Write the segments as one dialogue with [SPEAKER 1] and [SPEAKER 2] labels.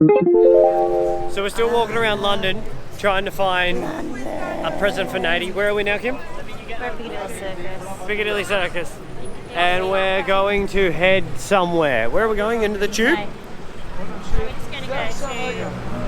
[SPEAKER 1] So we're still walking around London trying to find a present for Nady. Where are we now, Kim?
[SPEAKER 2] We're at Piccadilly Circus.
[SPEAKER 1] Piccadilly Circus. And we're going to head somewhere. Where are we going? Into the tube?
[SPEAKER 2] Okay. We're just going to go to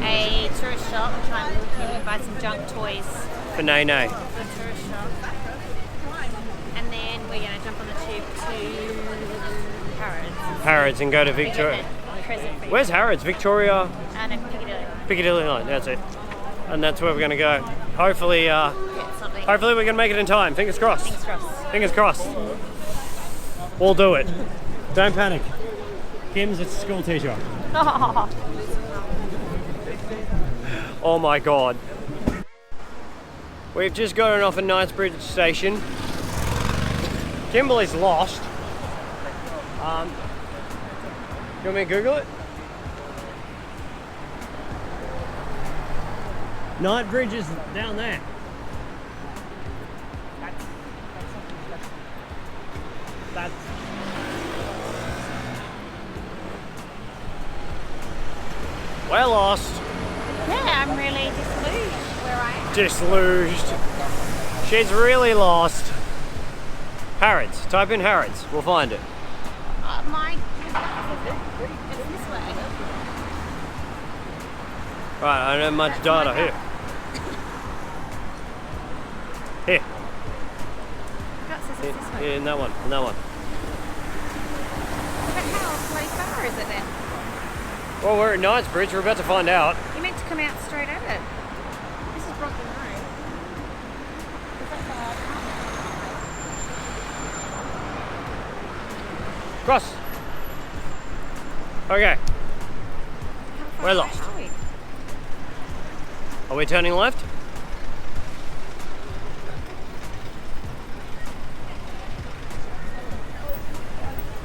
[SPEAKER 2] a tourist shop and try and look and buy some junk toys
[SPEAKER 1] For Nene.
[SPEAKER 2] for the tourist shop. And then we're going to jump on the tube to Harrods.
[SPEAKER 1] Harrods and go to
[SPEAKER 2] We
[SPEAKER 1] Victoria.
[SPEAKER 2] get a present for you.
[SPEAKER 1] Where's Harrods? Victoria?
[SPEAKER 2] No, Piccadilly.
[SPEAKER 1] Piccadilly line, that's it. And that's where we're going to go. Hopefully,
[SPEAKER 2] Get something.
[SPEAKER 1] hopefully we're going to make it in time. Fingers crossed.
[SPEAKER 2] Fingers crossed.
[SPEAKER 1] Fingers crossed. We'll do it. Don't panic. Kim's a school teacher. Oh my god. We've just gotten off a Knightsbridge station. Kimberly's lost. You want me to Google it? Knightsbridge is down there. That's we're lost.
[SPEAKER 2] Yeah, I'm really disillusioned where I am.
[SPEAKER 1] Disillusioned. She's really lost. Harrods. Type in Harrods. We'll find it.
[SPEAKER 2] It's this way.
[SPEAKER 1] Right, I don't have much data here. Here.
[SPEAKER 2] That says it's this way.
[SPEAKER 1] Here, in that one. In that one.
[SPEAKER 2] But how bloody far is it then?
[SPEAKER 1] Well, we're at Knightsbridge. We're about to find out.
[SPEAKER 2] You meant to come out straight at it. This is Brompton Road. Is that bad?
[SPEAKER 1] Cross. Okay.
[SPEAKER 2] How far
[SPEAKER 1] We're
[SPEAKER 2] away
[SPEAKER 1] lost.
[SPEAKER 2] are we?
[SPEAKER 1] Are we turning left?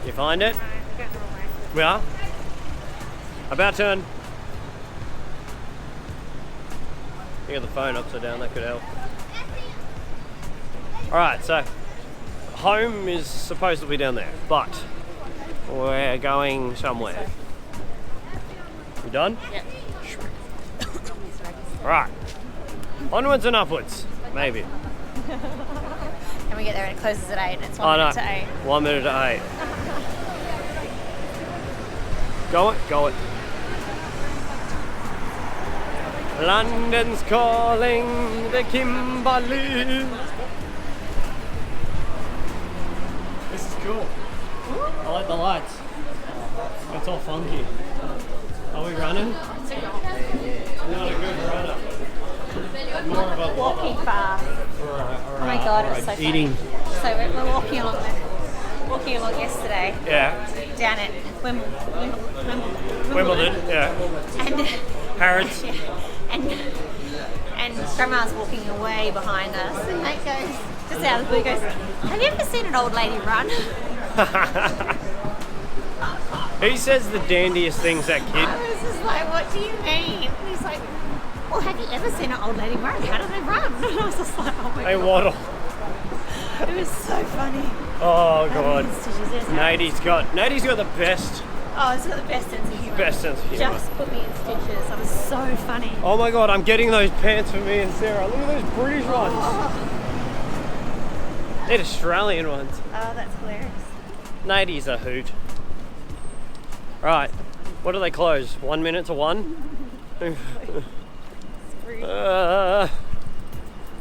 [SPEAKER 1] You find it?
[SPEAKER 2] No, we're going the wrong way.
[SPEAKER 1] We are. About turn. You got the phone upside down, that could help. Alright, so home is supposed to be down there, but we're going somewhere. You done?
[SPEAKER 2] Yep.
[SPEAKER 1] Alright. Onwards and upwards. Maybe.
[SPEAKER 2] And we get there and it closes at 8 and it's 1
[SPEAKER 1] Oh no.
[SPEAKER 2] minute to 8.
[SPEAKER 1] 1 minute to 8. Go it, go it. London's calling the Kimberley. This is cool. I like the lights. It's all funky. Are we running? Not a good runner. More of a
[SPEAKER 2] Walking fast.
[SPEAKER 1] oh
[SPEAKER 2] my God, it's so
[SPEAKER 1] eating.
[SPEAKER 2] funny. So we're walking along yesterday
[SPEAKER 1] Yeah.
[SPEAKER 2] down at
[SPEAKER 1] Wimbledon. Yeah.
[SPEAKER 2] and
[SPEAKER 1] Harrods.
[SPEAKER 2] yeah, and Grandma's walking away behind us, and mate goes just out of the blue goes, "Have you ever seen an old lady run?"
[SPEAKER 1] He says the dandiest things, that kid.
[SPEAKER 2] I was just like, "What do you mean?" And he's like, "Well, have you ever seen an old lady run? How do they run?" And I was just like, "Oh my
[SPEAKER 1] They
[SPEAKER 2] god!"
[SPEAKER 1] waddle.
[SPEAKER 2] It was so funny.
[SPEAKER 1] Oh god.
[SPEAKER 2] Stitches.
[SPEAKER 1] Nady's got the best
[SPEAKER 2] Oh, it's got the best sense of humour.
[SPEAKER 1] sense of humour.
[SPEAKER 2] Just put me in stitches. I was so funny.
[SPEAKER 1] Oh my god, I'm getting those pants for me and Sarah. Look at those British ones. They're Australian ones.
[SPEAKER 2] Oh, that's hilarious.
[SPEAKER 1] Nady's a hoot. Right. What do they close? 1 minute to 1?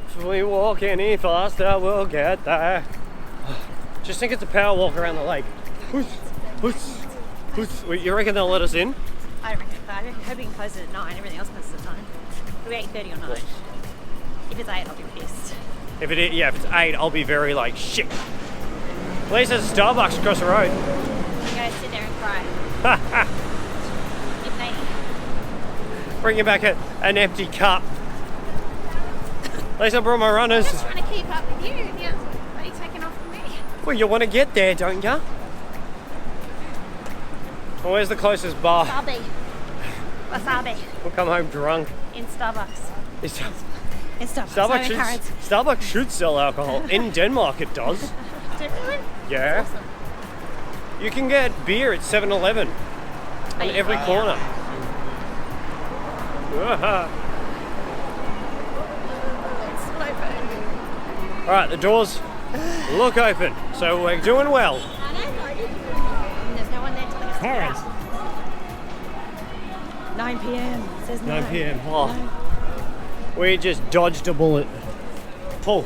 [SPEAKER 1] If we walk any faster, we'll get there. Just think it's a power walk around the lake. You reckon they'll let us in?
[SPEAKER 2] I don't reckon. I hope you can close it at 9. Everything else closes at 9. It'll be 8:30 or 9. If it's 8, I'll be pissed.
[SPEAKER 1] If it's 8, I'll be very like shit. At least there's a Starbucks across the road.
[SPEAKER 2] I'm going to sit there and cry. If they...
[SPEAKER 1] Bringing back an empty cup. At least I brought my runners.
[SPEAKER 2] I'm just trying to keep up with you. And you're bloody taking off from me.
[SPEAKER 1] Well, you want to get there, don't you? Well, where's the closest bar?
[SPEAKER 2] Wasabi.
[SPEAKER 1] We'll come home drunk.
[SPEAKER 2] In Starbucks.
[SPEAKER 1] It's-
[SPEAKER 2] In Starbucks.
[SPEAKER 1] Starbucks should sell alcohol. In Denmark it does.
[SPEAKER 2] Do it really?
[SPEAKER 1] Yeah.
[SPEAKER 2] Awesome.
[SPEAKER 1] You can get beer at 7-Eleven on
[SPEAKER 2] you
[SPEAKER 1] every
[SPEAKER 2] fly
[SPEAKER 1] corner. All right, the doors look open, so we're doing well.
[SPEAKER 2] I know. There's no one there telling us to get
[SPEAKER 1] Harrods.
[SPEAKER 2] out. 9 p.m. It says
[SPEAKER 1] 9
[SPEAKER 2] 9
[SPEAKER 1] p.m. Oh, we just dodged a bullet. Pull.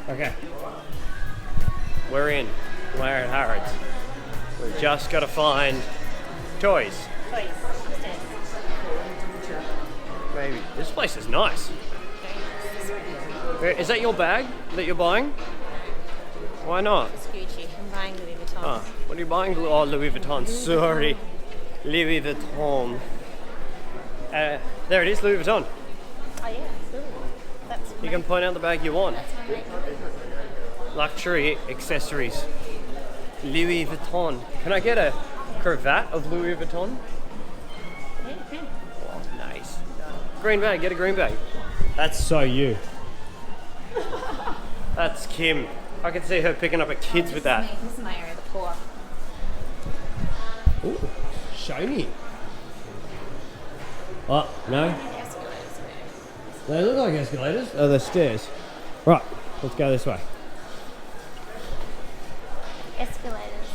[SPEAKER 1] Okay. We're in. We're at Harrods. We've just got to find toys.
[SPEAKER 2] Toys. Upstairs.
[SPEAKER 1] Maybe. This place is nice. Is that your bag that you're buying? Why not?
[SPEAKER 2] It's Gucci. I'm buying Louis Vuitton.
[SPEAKER 1] Oh, what are you buying? Oh, Louis Vuitton. Sorry. Louis Vuitton. There it is, Louis Vuitton.
[SPEAKER 2] Oh yeah. That's
[SPEAKER 1] You can point out the bag you want.
[SPEAKER 2] That's my makeup.
[SPEAKER 1] Luxury accessories. Louis Vuitton. Can I get a cravat of Louis Vuitton?
[SPEAKER 2] Yeah, you can.
[SPEAKER 1] Oh, nice. Green bag, get a green bag. That's so you. That's Kim. I can see her picking up at kids with that.
[SPEAKER 2] This is my area, the poor.
[SPEAKER 1] Ooh, shiny. Oh, no? They look like escalators. Oh, they're stairs. Right, let's go this way.
[SPEAKER 2] Escalators.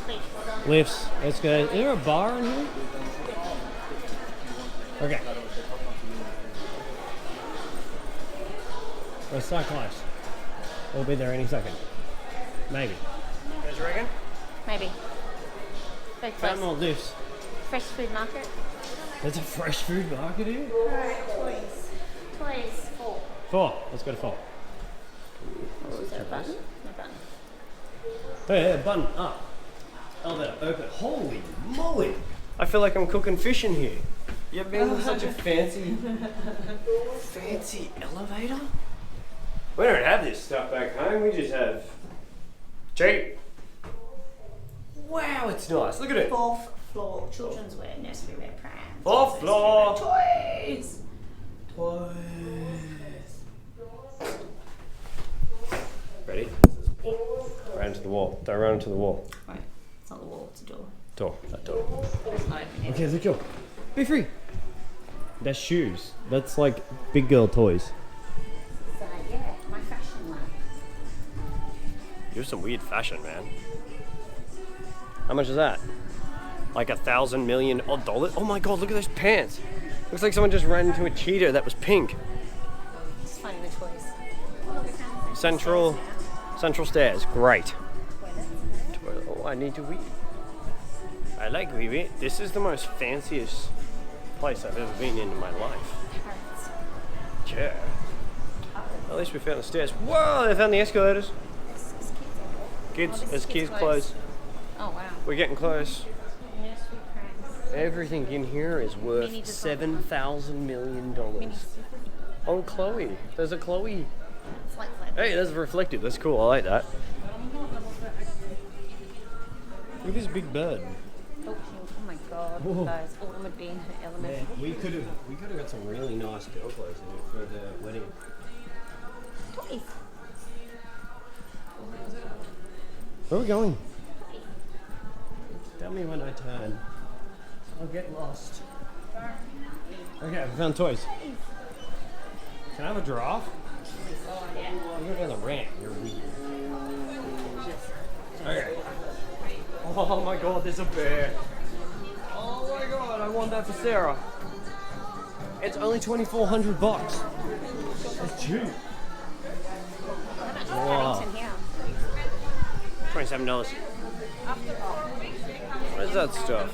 [SPEAKER 2] Please.
[SPEAKER 1] Lifts, escalators. Is there a bar in here? Okay. We're so close. We'll be there any second. Maybe. You guys reckon?
[SPEAKER 2] Maybe. Very
[SPEAKER 1] Found
[SPEAKER 2] close.
[SPEAKER 1] more lifts.
[SPEAKER 2] Fresh food market.
[SPEAKER 1] There's a fresh food market here?
[SPEAKER 2] Alright, toys. Toys. 4.
[SPEAKER 1] 4. Let's go to 4.
[SPEAKER 2] Oh, is there a button? No button.
[SPEAKER 1] Hey, button up. Elevator open. Holy moly! I feel like I'm cooking fish in here. You ever been in such a fancy elevator? We don't have this stuff back home. We just have cheap. Wow, it's nice. Look at it.
[SPEAKER 2] 4th floor. Children's wear, nursery wear, pram.
[SPEAKER 1] 4th floor.
[SPEAKER 2] Toys.
[SPEAKER 1] Toys. Ready? Run into the wall. Don't run into the wall.
[SPEAKER 2] Right. It's not the wall, it's a door.
[SPEAKER 1] Door. That door.
[SPEAKER 2] It's not open yet.
[SPEAKER 1] Okay, let's go. Be free. That's shoes. That's like big girl toys.
[SPEAKER 2] So, yeah, my fashion line.
[SPEAKER 1] You have some weird fashion, man. How much is that? Like $1,000 million odd dollars? Oh my god, look at those pants. Looks like someone just ran into a cheetah that was pink.
[SPEAKER 2] Just finding the toys.
[SPEAKER 1] Central stairs, great. Oh, I need to wee. I like wee. This is the most fanciest place I've ever been in my life.
[SPEAKER 2] Harrods.
[SPEAKER 1] Yeah. At least we found the stairs. Whoa, they found the escalators. Kids,
[SPEAKER 2] this
[SPEAKER 1] as
[SPEAKER 2] is
[SPEAKER 1] kids
[SPEAKER 2] close.
[SPEAKER 1] close.
[SPEAKER 2] Oh, wow.
[SPEAKER 1] We're getting close.
[SPEAKER 2] Nursery prams.
[SPEAKER 1] Everything in here is worth
[SPEAKER 2] Mini designer.
[SPEAKER 1] $7,000 million.
[SPEAKER 2] Mini
[SPEAKER 1] Oh, Chloe. There's a Chloe.
[SPEAKER 2] It's like flat.
[SPEAKER 1] Hey, that's reflective. That's cool. I like that. Look at this big bird.
[SPEAKER 2] Oh my god.
[SPEAKER 1] Whoa.
[SPEAKER 2] Those. Oh, I'm being her element.
[SPEAKER 1] Man, we could have got some really nice girl clothes in it for the wedding.
[SPEAKER 2] Toys.
[SPEAKER 1] Where are we going? Tell me when I turn. I'll get lost. Okay, we found toys. Can I have a giraffe?
[SPEAKER 2] Yeah.
[SPEAKER 1] I'm going down the ramp. You're weird. Okay. Oh my god, there's a bear. Oh my god, I want that for Sarah. It's only $2,400 bucks. That's cheap.
[SPEAKER 2] How much is
[SPEAKER 1] Wow.
[SPEAKER 2] Paddington here?
[SPEAKER 1] $27. What is that stuff?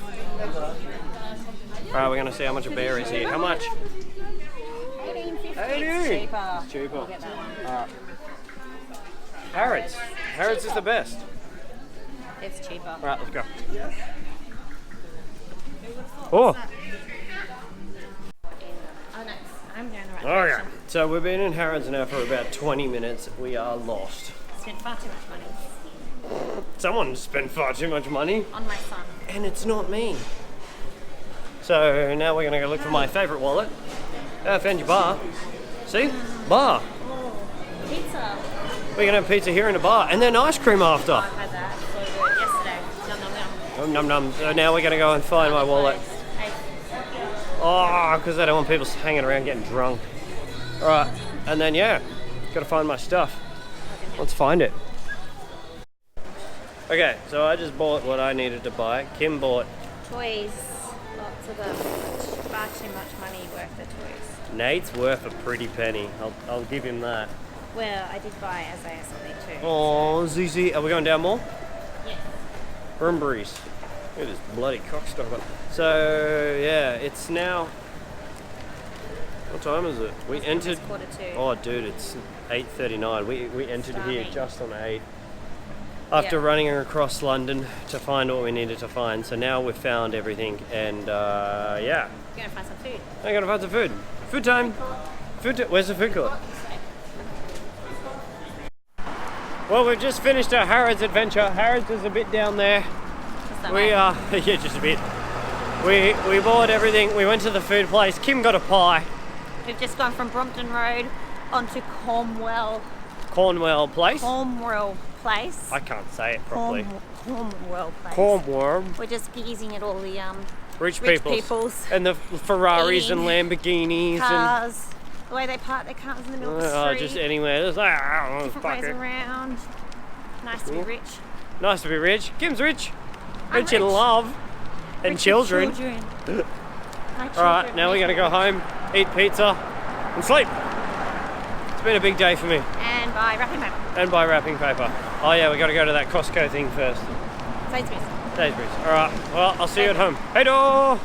[SPEAKER 1] Alright, we're gonna see how much a bear is here. How much?
[SPEAKER 2] $18.50.
[SPEAKER 1] 80.
[SPEAKER 2] It's cheaper.
[SPEAKER 1] It's cheaper.
[SPEAKER 2] I'll get that one.
[SPEAKER 1] Alright. Harrods. Harrods is the best.
[SPEAKER 2] It's cheaper.
[SPEAKER 1] Alright, let's go. Oh!
[SPEAKER 2] Oh no, I'm going the right
[SPEAKER 1] Okay.
[SPEAKER 2] direction.
[SPEAKER 1] So we've been in Harrods now for about 20 minutes. We are lost.
[SPEAKER 2] Spent far too much money
[SPEAKER 1] Someone spent far too much money,
[SPEAKER 2] on my son.
[SPEAKER 1] and it's not me. So now we're gonna go look for my favourite wallet. I found your bar. See? Bar.
[SPEAKER 2] Oh, pizza.
[SPEAKER 1] We're gonna have pizza here in a bar, and then ice cream after.
[SPEAKER 2] I've had that. So good. Yesterday. Yum, yum, yum.
[SPEAKER 1] Num num. So now we're gonna go and find my wallet. Oh, because I don't want people hanging around getting drunk. All right, and then yeah, gotta find my stuff. Let's find it. Okay, so I just bought what I needed to buy. Kim bought
[SPEAKER 2] toys. Lots of them. Far too much money worth of toys.
[SPEAKER 1] Nate's worth a pretty penny. I'll give him that.
[SPEAKER 2] Well, I did buy Isaiah something too.
[SPEAKER 1] Oh, Zizi. Are we going down more?
[SPEAKER 2] Yes.
[SPEAKER 1] Brumbury's. Look at this bloody cockstopper. So, yeah, it's now... What time is it? We entered...
[SPEAKER 2] It's 1:45.
[SPEAKER 1] Oh, dude, it's 8:39. We entered here
[SPEAKER 2] Starving.
[SPEAKER 1] just on 8. After running across London to find what we needed to find. So now we've found everything and, yeah.
[SPEAKER 2] We're going to find some food.
[SPEAKER 1] I'm going to find some food. Food time. Where's the food court? Well, we've just finished our Harrods adventure. Harrods is a bit down there. We are, yeah, just a bit. We bought everything. We went to the food place. Kim got a pie.
[SPEAKER 2] We've just gone from Brompton Road onto Cornwall
[SPEAKER 1] Place.
[SPEAKER 2] Cornwall Place.
[SPEAKER 1] I can't say it properly.
[SPEAKER 2] Cornwall Place.
[SPEAKER 1] Cornwall.
[SPEAKER 2] We're just gazing at all the
[SPEAKER 1] Rich
[SPEAKER 2] people's
[SPEAKER 1] peoples. And the Ferraris and Lamborghinis
[SPEAKER 2] cars. The way they park their cars in the middle of the street.
[SPEAKER 1] Just anywhere. Just like,
[SPEAKER 2] different ways around. Nice to be rich.
[SPEAKER 1] Nice to be rich. Kim's rich.
[SPEAKER 2] I'm
[SPEAKER 1] Rich in
[SPEAKER 2] rich.
[SPEAKER 1] love. And
[SPEAKER 2] Rich
[SPEAKER 1] children.
[SPEAKER 2] My children.
[SPEAKER 1] Alright, now we're going to go home, eat pizza, and sleep. It's been a big day for me.
[SPEAKER 2] And buy wrapping paper.
[SPEAKER 1] And buy wrapping paper. Oh yeah, we got to go to that Costco thing first.
[SPEAKER 2] Sainsbury's.
[SPEAKER 1] Sainsbury's. Alright, well, I'll see you at home. Hey, door!